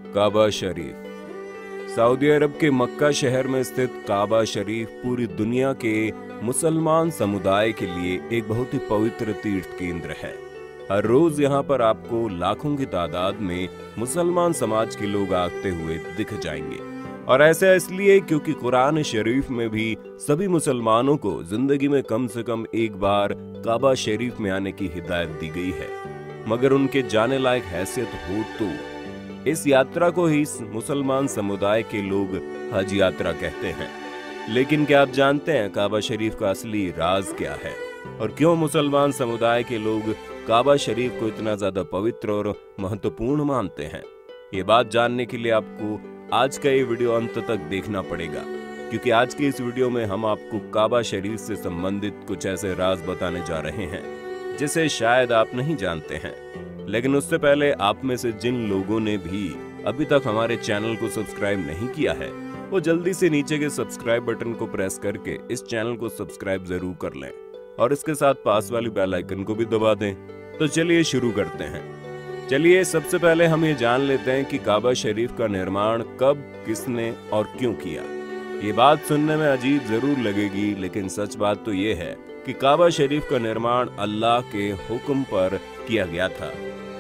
काबा शरीफ। Saudi अरब के मक्का शहर में स्थित काबा शरीफ पूरी दुनिया के मुसलमान समुदाय के लिए एक बहुत ही पवित्र तीर्थ केंद्र है। हर रोज यहाँ पर आपको लाखों की तादाद में मुसलमान समाज के लोग आते हुए दिख जाएंगे। और ऐसा इसलिए क्योंकि कुरान शरीफ में भी सभी मुसलमानों को जिंदगी में कम से कम एक बार काबा शरीफ में आने की हिदायत दी गई है। मगर उनके जाने लायक हैसियत हो तो इस यात्रा को ही मुसलमान समुदाय के लोग हज यात्रा कहते हैं। लेकिन क्या आप जानते हैं काबा शरीफ का असली राज क्या है और क्यों मुसलमान समुदाय के लोग काबा शरीफ को इतना ज्यादा पवित्र और महत्वपूर्ण मानते हैं? ये बात जानने के लिए आपको आज का ये वीडियो अंत तक देखना पड़ेगा, क्योंकि आज के इस वीडियो में हम आपको काबा शरीफ से संबंधित कुछ ऐसे राज बताने जा रहे हैं जिसे शायद आप नहीं जानते हैं। लेकिन उससे पहले आप में से जिन लोगों ने भी अभी तक हमारे चैनल को सब्सक्राइब नहीं किया है वो जल्दी से नीचे के सब्सक्राइब बटन को प्रेस करके इस चैनल को सब्सक्राइब जरूर कर लें और इसके साथ पास वाली बेल आइकन को भी दबा दें। तो चलिए शुरू करते हैं। चलिए सबसे पहले हम ये जान लेते हैं कि काबा शरीफ का निर्माण कब, किसने और क्यों किया। ये बात सुनने में अजीब जरूर लगेगी, लेकिन सच बात तो ये है कि काबा शरीफ का निर्माण अल्लाह के हुक्म पर किया गया था।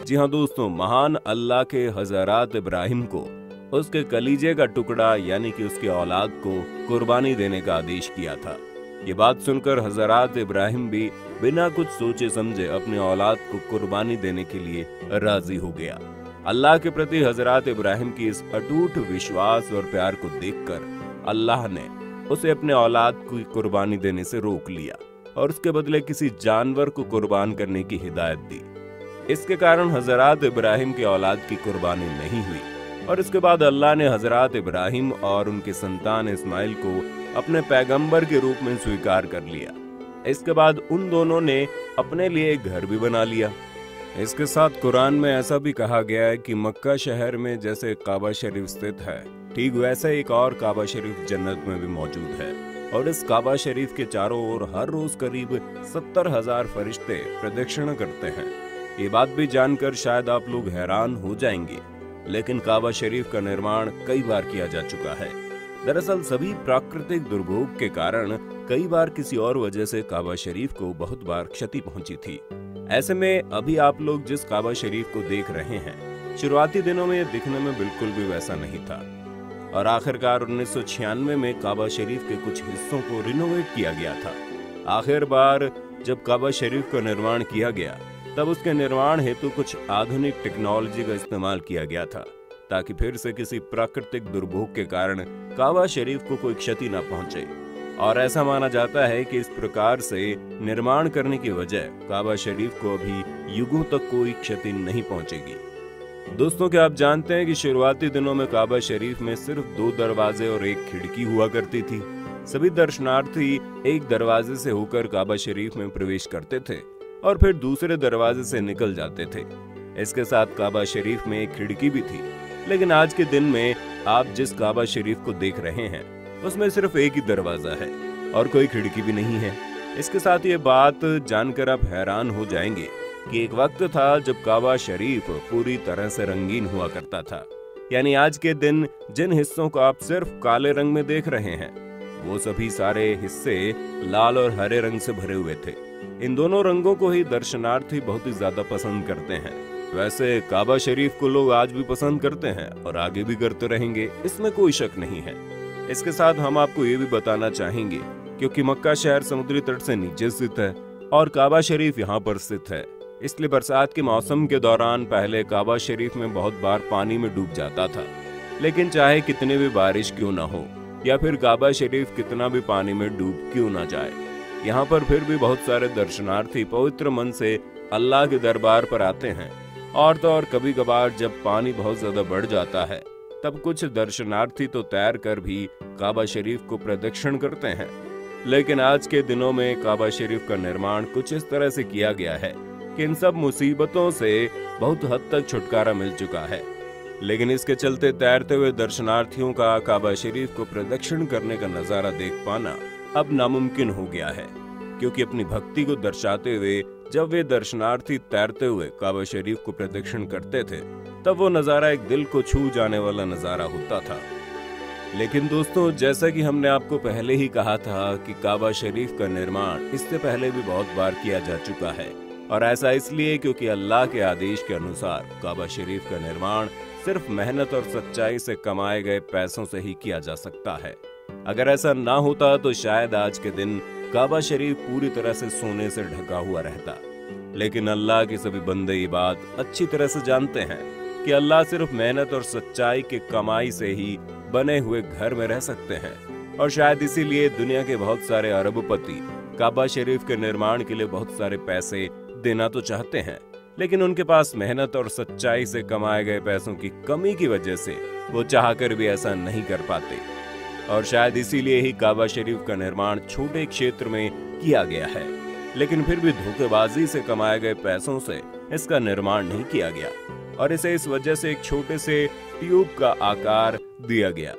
जी हाँ दोस्तों, महान अल्लाह के हजरत इब्राहिम को उसके कलीजे का टुकड़ा यानी कि उसकी औलाद को कुर्बानी देने का आदेश किया था। ये बात सुनकर हजरत इब्राहिम भी बिना कुछ सोचे समझे अपनी औलाद को कुर्बानी देने के लिए राजी हो गया। अल्लाह के प्रति हजरत इब्राहिम की इस अटूट विश्वास और प्यार को देखकर अल्लाह ने उसे अपने औलाद की कुर्बानी देने से रोक लिया और उसके बदले किसी जानवर को कुर्बान करने की हिदायत दी। इसके कारण हजरत इब्राहिम की औलाद की कुर्बानी नहीं हुई और इसके बाद अल्लाह ने हजरत इब्राहिम और उनके संतान इस्माइल को अपने पैगंबर के रूप में स्वीकार कर लिया। इसके बाद उन दोनों ने अपने लिए एक घर भी बना लिया। इसके साथ कुरान में ऐसा भी कहा गया है कि मक्का शहर में जैसे काबा शरीफ स्थित है, ठीक वैसे एक और काबा शरीफ जन्नत में भी मौजूद है। और इस काबा शरीफ के चारों ओर हर रोज करीब 70,000 फरिश्ते प्रदक्षिणा करते हैं। ये बात भी जानकर शायद आप लोग हैरान हो जाएंगे, लेकिन काबा शरीफ का निर्माण कई बार किया जा चुका है। दरअसल सभी प्राकृतिक दुर्भोग के कारण कई बार किसी और वजह से काबा शरीफ को बहुत बार क्षति पहुंची थी। ऐसे में अभी आप लोग जिस काबा शरीफ को देख रहे हैं, शुरुआती दिनों में यह दिखने में बिल्कुल भी वैसा नहीं था और आखिरकार 1996 में काबा शरीफ के कुछ हिस्सों को रिनोवेट किया गया था। आखिर बार जब काबा शरीफ का निर्माण किया गया तब उसके निर्माण हेतु कुछ आधुनिक टेक्नोलॉजी का इस्तेमाल किया गया था ताकि फिर से किसी प्राकृतिक दुर्भोग के कारण काबा शरीफ को कोई क्षति न पहुंचे। और ऐसा माना जाता है कि इस प्रकार से निर्माण करने की वजह काबा शरीफ को अभी युगों तक कोई क्षति नहीं पहुंचेगी। दोस्तों, क्या आप जानते हैं कि शुरुआती दिनों में काबा शरीफ में सिर्फ 2 दरवाजे और 1 खिड़की हुआ करती थी। सभी दर्शनार्थी एक दरवाजे से होकर काबा शरीफ में प्रवेश करते थे और फिर दूसरे दरवाजे से निकल जाते थे। इसके साथ काबा शरीफ में एक खिड़की भी थी, लेकिन आज के दिन में आप जिस काबा शरीफ को देख रहे हैं उसमें सिर्फ एक ही दरवाजा है और कोई खिड़की भी नहीं है। इसके साथ ये बात जानकर आप हैरान हो जाएंगे कि एक वक्त था जब काबा शरीफ पूरी तरह से रंगीन हुआ करता था। यानी आज के दिन जिन हिस्सों को आप सिर्फ काले रंग में देख रहे हैं वो सभी सारे हिस्से लाल और हरे रंग से भरे हुए थे। इन दोनों रंगों को ही दर्शनार्थी बहुत ही ज्यादा पसंद करते हैं। वैसे काबा शरीफ को लोग आज भी पसंद करते हैं और आगे भी करते रहेंगे, इसमें कोई शक नहीं है। इसके साथ हम आपको ये भी बताना चाहेंगे क्योंकि मक्का शहर समुद्री तट से नीचे स्थित है और काबा शरीफ यहाँ पर स्थित है, इसलिए बरसात के मौसम के दौरान पहले काबा शरीफ में बहुत बार पानी में डूब जाता था। लेकिन चाहे कितनी भी बारिश क्यों ना हो या फिर काबा शरीफ कितना भी पानी में डूब क्यों ना जाए, यहाँ पर फिर भी बहुत सारे दर्शनार्थी पवित्र मन से अल्लाह के दरबार पर आते हैं। और तो और कभी कभार जब पानी बहुत ज्यादा बढ़ जाता है तब कुछ दर्शनार्थी तो तैर कर भी काबा शरीफ को प्रदक्षिण करते हैं। लेकिन आज के दिनों में काबा शरीफ का निर्माण कुछ इस तरह से किया गया है कि इन सब मुसीबतों से बहुत हद तक छुटकारा मिल चुका है। लेकिन इसके चलते तैरते हुए दर्शनार्थियों का काबा शरीफ को प्रदक्षिण करने का नजारा देख पाना अब नामुमकिन हो गया है। क्योंकि अपनी भक्ति को दर्शाते हुए जब वे दर्शनार्थी तैरते हुए काबा शरीफ को प्रदक्षिण करते थे, तब वो नजारा एक दिल को छू जाने वाला नजारा होता था। लेकिन दोस्तों, जैसा कि हमने आपको पहले ही कहा था कि काबा शरीफ का निर्माण इससे पहले भी बहुत बार किया जा चुका है, और ऐसा इसलिए क्योंकि अल्लाह के आदेश के अनुसार काबा शरीफ का निर्माण सिर्फ मेहनत और सच्चाई से कमाए गए पैसों से ही किया जा सकता है। अगर ऐसा ना होता तो शायद आज के दिन काबा शरीफ पूरी तरह से सोने से ढका हुआ रहता। लेकिन अल्लाह के सभी बंदे ये बात अच्छी तरह से जानते हैं कि अल्लाह सिर्फ मेहनत और सच्चाई के कमाई से ही बने हुए घर में रह सकते हैं, और शायद इसीलिए दुनिया के बहुत सारे अरबपति काबा शरीफ के निर्माण के लिए बहुत सारे पैसे देना तो चाहते हैं, लेकिन उनके पास मेहनत और सच्चाई से कमाए गए पैसों की कमी की वजह से वो चाहकर भी ऐसा नहीं कर पाते। और शायद इसीलिए ही काबा शरीफ का निर्माण छोटे क्षेत्र में किया गया है, लेकिन फिर भी धोखेबाजी से कमाए गए पैसों से इसका निर्माण नहीं किया गया, और इसे इस वजह से एक छोटे से ट्यूब का आकार दिया गया।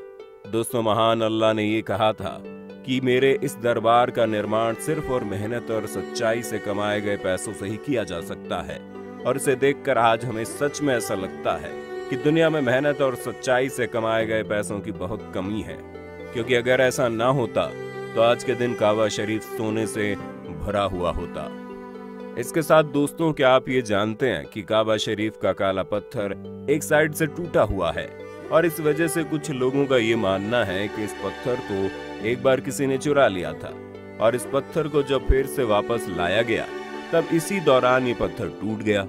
दोस्तों, महान अल्लाह ने ये कहा था कि मेरे इस दरबार का निर्माण सिर्फ और मेहनत और सच्चाई से कमाए गए पैसों से ही किया जा सकता है, और इसे देखकर आज हमें सच में ऐसा लगता है कि दुनिया में मेहनत और सच्चाई से कमाए गए पैसों की बहुत कमी है, क्योंकि अगर ऐसा ना होता तो आज के दिन काबा शरीफ सोने से भरा हुआ होता। इसके साथ दोस्तों, क्या आप ये जानते हैं कि काबा शरीफ का काला पत्थर एक साइड से टूटा हुआ है, और इस वजह से कुछ लोगों का ये मानना है कि इस पत्थर को एक बार किसी ने चुरा लिया था, और इस पत्थर को जब फिर से वापस लाया गया तब इसी दौरान ये पत्थर टूट गया।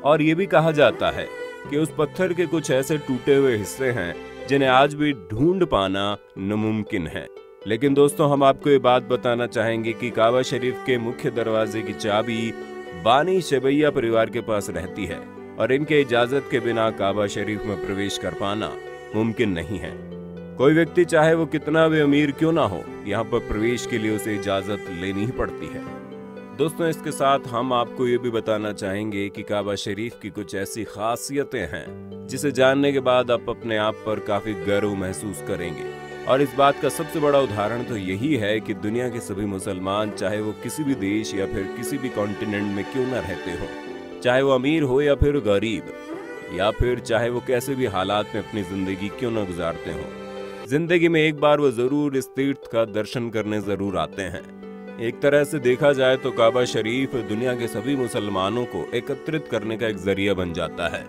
और ये भी कहा जाता है कि उस पत्थर के कुछ ऐसे टूटे हुए हिस्से हैं जिन्हें आज भी ढूंढ पाना नामुमकिन है। लेकिन दोस्तों, हम आपको ये बात बताना चाहेंगे कि काबा शरीफ के मुख्य दरवाजे की चाबी बानी शबैया परिवार के पास रहती है, और इनके इजाजत के बिना काबा शरीफ में प्रवेश कर पाना मुमकिन नहीं है। कोई व्यक्ति चाहे वो कितना भी अमीर क्यों ना हो, यहाँ पर प्रवेश के लिए उसे इजाजत लेनी ही पड़ती है। दोस्तों, इसके साथ हम आपको ये भी बताना चाहेंगे कि काबा शरीफ की कुछ ऐसी खासियतें हैं जिसे जानने के बाद आप अपने आप पर काफी गर्व महसूस करेंगे, और इस बात का सबसे बड़ा उदाहरण तो यही है कि दुनिया के सभी मुसलमान, चाहे वो किसी भी देश या फिर किसी भी कॉन्टिनेंट में क्यों ना रहते हो, चाहे वो अमीर हो या फिर गरीब, या फिर चाहे वो कैसे भी हालात में अपनी जिंदगी क्यों ना गुजारते हो, जिंदगी में एक बार वो जरूर इस तीर्थ का दर्शन करने जरूर आते हैं। एक तरह से देखा जाए तो काबा शरीफ दुनिया के सभी मुसलमानों को एकत्रित करने का एक जरिया बन जाता है।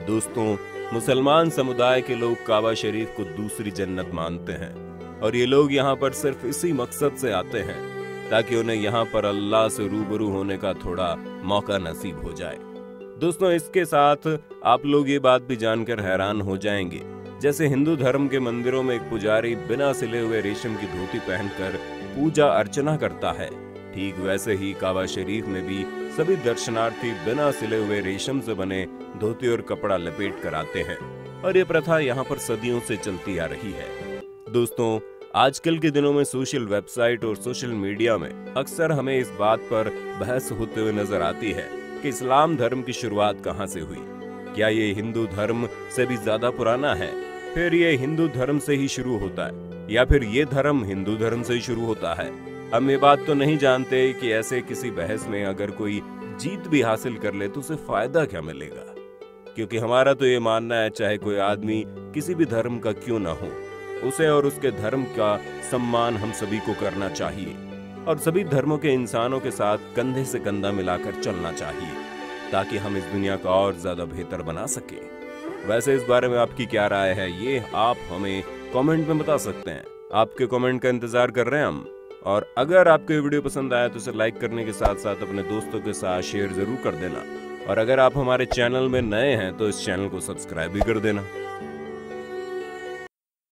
दोस्तों, मुसलमान समुदाय के लोग काबा शरीफ को दूसरी जन्नत मानते हैं, और ये लोग यहाँ पर सिर्फ इसी मकसद से आते हैं ताकि उन्हें यहाँ पर अल्लाह से रूबरू होने का थोड़ा मौका नसीब हो जाए। दोस्तों, इसके साथ आप लोग ये बात भी जानकर हैरान हो जाएंगे, जैसे हिंदू धर्म के मंदिरों में एक पुजारी बिना सिले हुए रेशम की धोती पहनकर पूजा अर्चना करता है, ठीक वैसे ही काबा शरीफ में भी सभी दर्शनार्थी बिना सिले हुए रेशम से बने धोती और कपड़ा लपेट कर आते हैं, और ये प्रथा यहाँ पर सदियों से चलती आ रही है। दोस्तों, आजकल के दिनों में सोशल वेबसाइट और सोशल मीडिया में अक्सर हमें इस बात पर बहस होते हुए नजर आती है कि इस्लाम धर्म की शुरुआत कहाँ से हुई। क्या ये हिंदू धर्म से भी ज्यादा पुराना है? फिर ये हिंदू धर्म से ही शुरू होता है, या फिर ये धर्म हिंदू धर्म से ही शुरू होता है? हम ये बात तो नहीं जानते कि ऐसे किसी बहस में अगर कोई जीत भी हासिल कर ले तो उसे फायदा क्या मिलेगा, क्योंकि हमारा तो ये मानना है चाहे कोई आदमी किसी भी धर्म का क्यों ना हो, उसे और उसके धर्म का सम्मान हम सभी को करना चाहिए, और सभी धर्मों के इंसानों के साथ कंधे से कंधा मिलाकर चलना चाहिए, ताकि हम इस दुनिया को और ज्यादा बेहतर बना सके। वैसे इस बारे में आपकी क्या राय है, ये आप हमें कमेंट में बता सकते हैं। आपके कमेंट का इंतजार कर रहे हैं हम, और अगर आपको ये वीडियो पसंद आया तो इसे लाइक करने के साथ साथ अपने दोस्तों के साथ शेयर जरूर कर देना, और अगर आप हमारे चैनल में नए हैं तो इस चैनल को सब्सक्राइब भी कर देना।